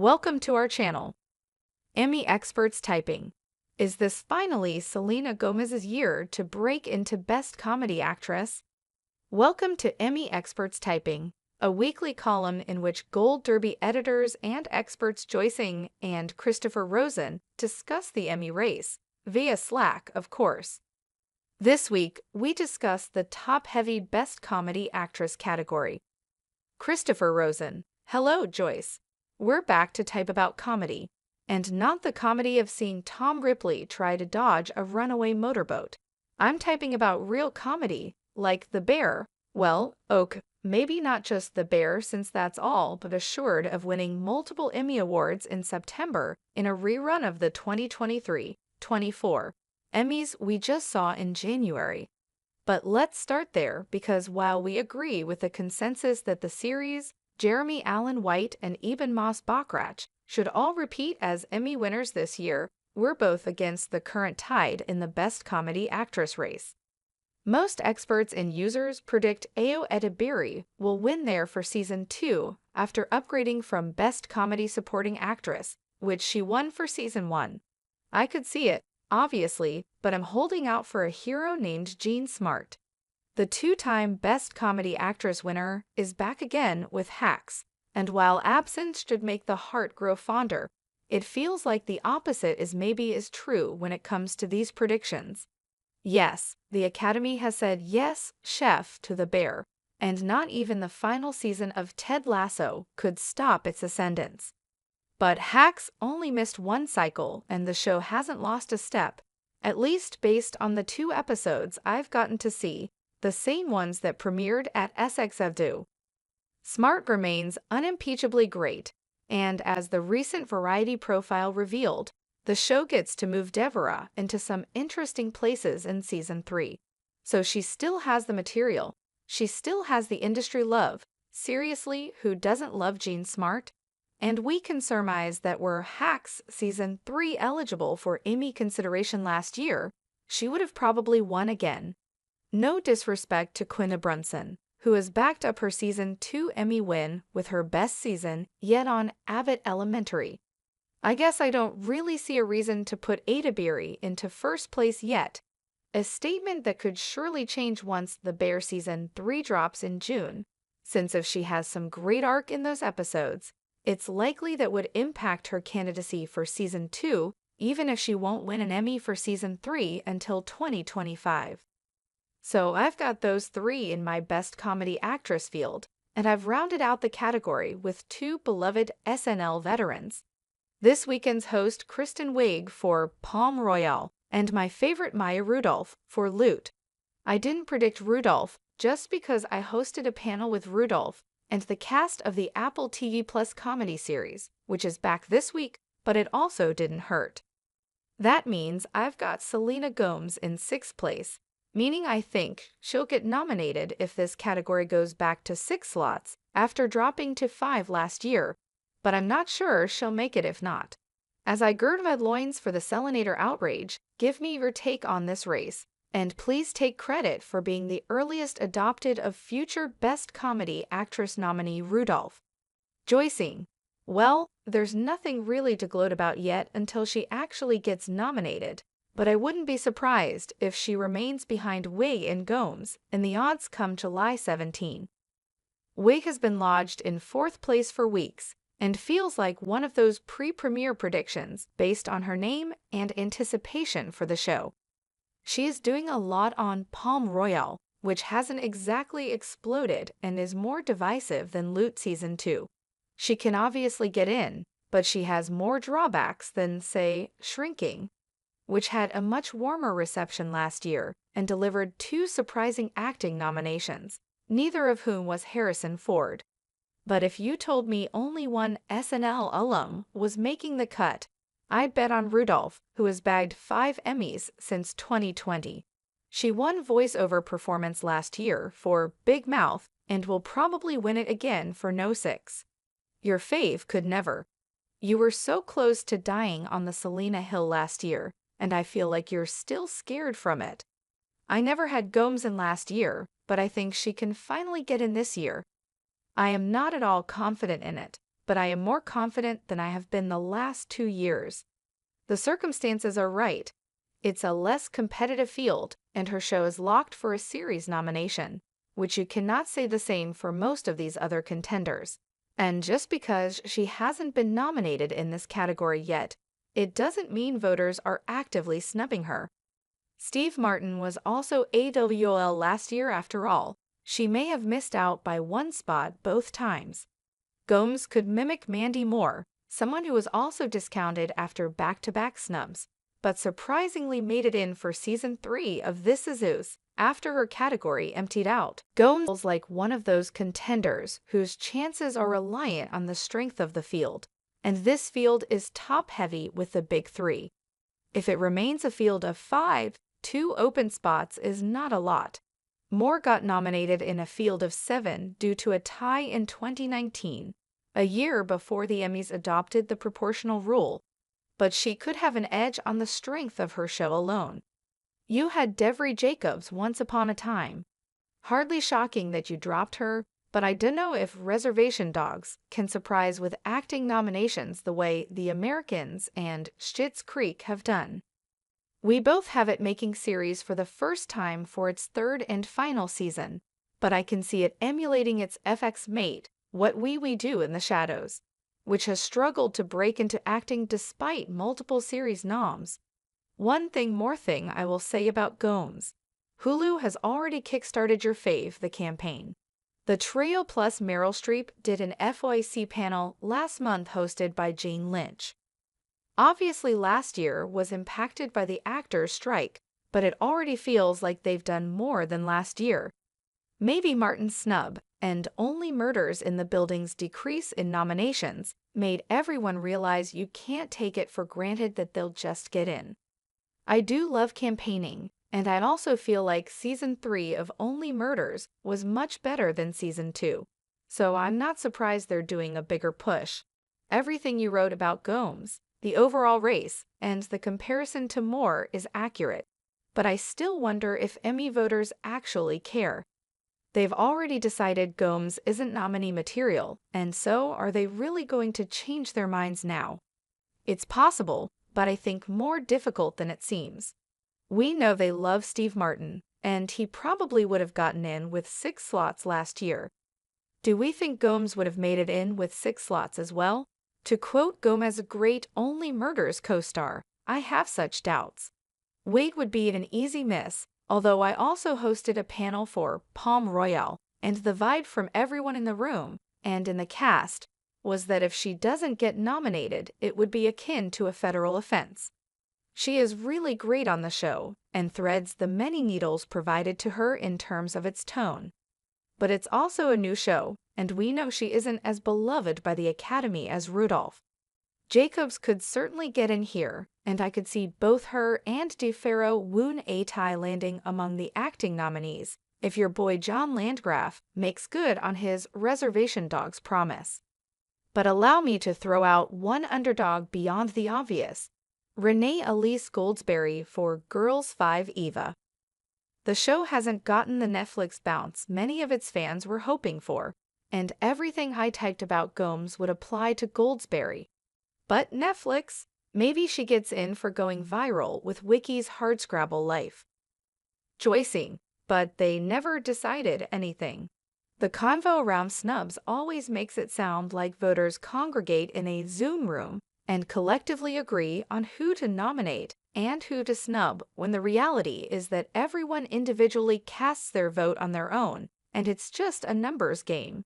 Welcome to our channel, Emmy Experts Typing. Is this finally Selena Gomez's year to break into Best Comedy Actress? Welcome to Emmy Experts Typing, a weekly column in which Gold Derby editors and experts Joyce and Christopher Rosen discuss the Emmy race, via Slack, of course. This week, we discuss the top-heavy Best Comedy Actress category. Christopher Rosen. Hello, Joyce. We're back to type about comedy, and not the comedy of seeing Tom Ripley try to dodge a runaway motorboat. I'm typing about real comedy, like The Bear. Well, maybe not just The Bear, since that's all but assured of winning multiple Emmy Awards in September in a rerun of the 2023-24 Emmys we just saw in January. But let's start there, because while we agree with the consensus that the series, Jeremy Allen White and Eben Moss-Bachrach should all repeat as Emmy winners this year, we're both against the current tide in the Best Comedy Actress race. Most experts and users predict Ayo Edebiri will win there for Season 2 after upgrading from Best Comedy Supporting Actress, which she won for Season 1. I could see it, obviously, but I'm holding out for a hero named Jean Smart. The two-time Best Comedy Actress winner is back again with Hacks, and while absence should make the heart grow fonder, it feels like the opposite is true when it comes to these predictions. Yes, the Academy has said yes, chef, to The Bear, and not even the final season of Ted Lasso could stop its ascendance. But Hacks only missed one cycle, and the show hasn't lost a step, at least based on the 2 episodes I've gotten to see, the same ones that premiered at SXFDU. Smart remains unimpeachably great, and as the recent Variety profile revealed, the show gets to move Deborah into some interesting places in Season 3. So she still has the material, she still has the industry love. Seriously, who doesn't love Jean Smart? And we can surmise that were Hacks Season 3 eligible for Emmy consideration last year, she would have probably won again. No disrespect to Quinta Brunson, who has backed up her Season 2 Emmy win with her best season yet on Abbott Elementary. I guess I don't really see a reason to put Edebiri into first place yet, a statement that could surely change once The Bear Season 3 drops in June, since if she has some great arc in those episodes, it's likely that would impact her candidacy for Season 2, even if she won't win an Emmy for Season 3 until 2025. So I've got those 3 in my Best Comedy Actress field, and I've rounded out the category with 2 beloved SNL veterans. This weekend's host Kristen Wiig for Palm Royale, and my favorite Maya Rudolph for Loot. I didn't predict Rudolph just because I hosted a panel with Rudolph and the cast of the Apple TV Plus comedy series, which is back this week, but it also didn't hurt. That means I've got Selena Gomez in 6th place, meaning I think she'll get nominated if this category goes back to 6 slots after dropping to 5 last year, but I'm not sure she'll make it if not. As I gird my loins for the Selenator outrage, give me your take on this race, and please take credit for being the earliest adopted of future Best Comedy Actress nominee Rudolph. Joyce. Well, there's nothing really to gloat about yet until she actually gets nominated, but I wouldn't be surprised if she remains behind Wiig and Gomez, and the odds come July 17. Wiig has been lodged in 4th place for weeks, and feels like one of those pre-premiere predictions based on her name and anticipation for the show. She is doing a lot on Palm Royale, which hasn't exactly exploded and is more divisive than Loot Season 2. She can obviously get in, but she has more drawbacks than, say, Shrinking, which had a much warmer reception last year and delivered 2 surprising acting nominations, neither of whom was Harrison Ford. But if you told me only one SNL alum was making the cut, I'd bet on Rudolph, who has bagged 5 Emmys since 2020. She won voiceover performance last year for Big Mouth and will probably win it again for No 6. Your fave could never. You were so close to dying on the Selena Hill last year, and I feel like you're still scared from it. I never had Gomez in last year, but I think she can finally get in this year. I am not at all confident in it, but I am more confident than I have been the last 2 years. The circumstances are right. It's a less competitive field, and her show is locked for a series nomination, which you cannot say the same for most of these other contenders. And just because she hasn't been nominated in this category yet, it doesn't mean voters are actively snubbing her. Steve Martin was also AWOL last year after all. She may have missed out by one spot both times. Gomez could mimic Mandy Moore, someone who was also discounted after back-to-back snubs, but surprisingly made it in for season 3 of This Is Us after her category emptied out. Gomez feels like one of those contenders whose chances are reliant on the strength of the field, and this field is top-heavy with the big 3. If it remains a field of 5, 2 open spots is not a lot. Moore got nominated in a field of 7 due to a tie in 2019, a year before the Emmys adopted the proportional rule, but she could have an edge on the strength of her show alone. You had Devery Jacobs once upon a time. Hardly shocking that you dropped her, but I don't know if Reservation Dogs can surprise with acting nominations the way The Americans and Schitt's Creek have done. We both have it making series for the first time for its 3rd and final season, but I can see it emulating its FX mate, What We Do in the Shadows, which has struggled to break into acting despite multiple series noms. One more thing I will say about Gomez. Hulu has already kickstarted your fave, the campaign. The Trio plus Meryl Streep did an FOIC panel last month hosted by Jane Lynch. Obviously last year was impacted by the actors' strike, but it already feels like they've done more than last year. Maybe Martin's snub and Only Murders in the Building's decrease in nominations made everyone realize you can't take it for granted that they'll just get in. I do love campaigning, and I also feel like season 3 of Only Murders was much better than season 2, so I'm not surprised they're doing a bigger push. Everything you wrote about Gomez, the overall race, and the comparison to Moore is accurate, but I still wonder if Emmy voters actually care. They've already decided Gomez isn't nominee material, and so are they really going to change their minds now? It's possible, but I think more difficult than it seems. We know they love Steve Martin, and he probably would have gotten in with 6 slots last year. Do we think Gomez would have made it in with 6 slots as well? To quote Gomez's great Only Murders co-star, I have such doubts. Wiig would be an easy miss, although I also hosted a panel for Palm Royale, and the vibe from everyone in the room and in the cast was that if she doesn't get nominated, it would be akin to a federal offense. She is really great on the show and threads the many needles provided to her in terms of its tone. But it's also a new show, and we know she isn't as beloved by the Academy as Rudolph. Jacobs could certainly get in here, and I could see both her and DeFaro Woon A-Tai landing among the acting nominees if your boy John Landgraf makes good on his Reservation Dogs promise. But allow me to throw out one underdog beyond the obvious, Renee Elise Goldsberry for Girls 5 Eva. The show hasn't gotten the Netflix bounce many of its fans were hoping for, and everything I typed about Gomez would apply to Goldsberry. But Netflix, maybe she gets in for going viral with Wiki's Hardscrabble Life. Joycing, but they never decided anything. The convo around snubs always makes it sound like voters congregate in a Zoom room and collectively agree on who to nominate and who to snub, when the reality is that everyone individually casts their vote on their own, and it's just a numbers game.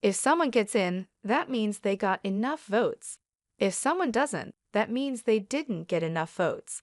If someone gets in, that means they got enough votes. If someone doesn't, that means they didn't get enough votes.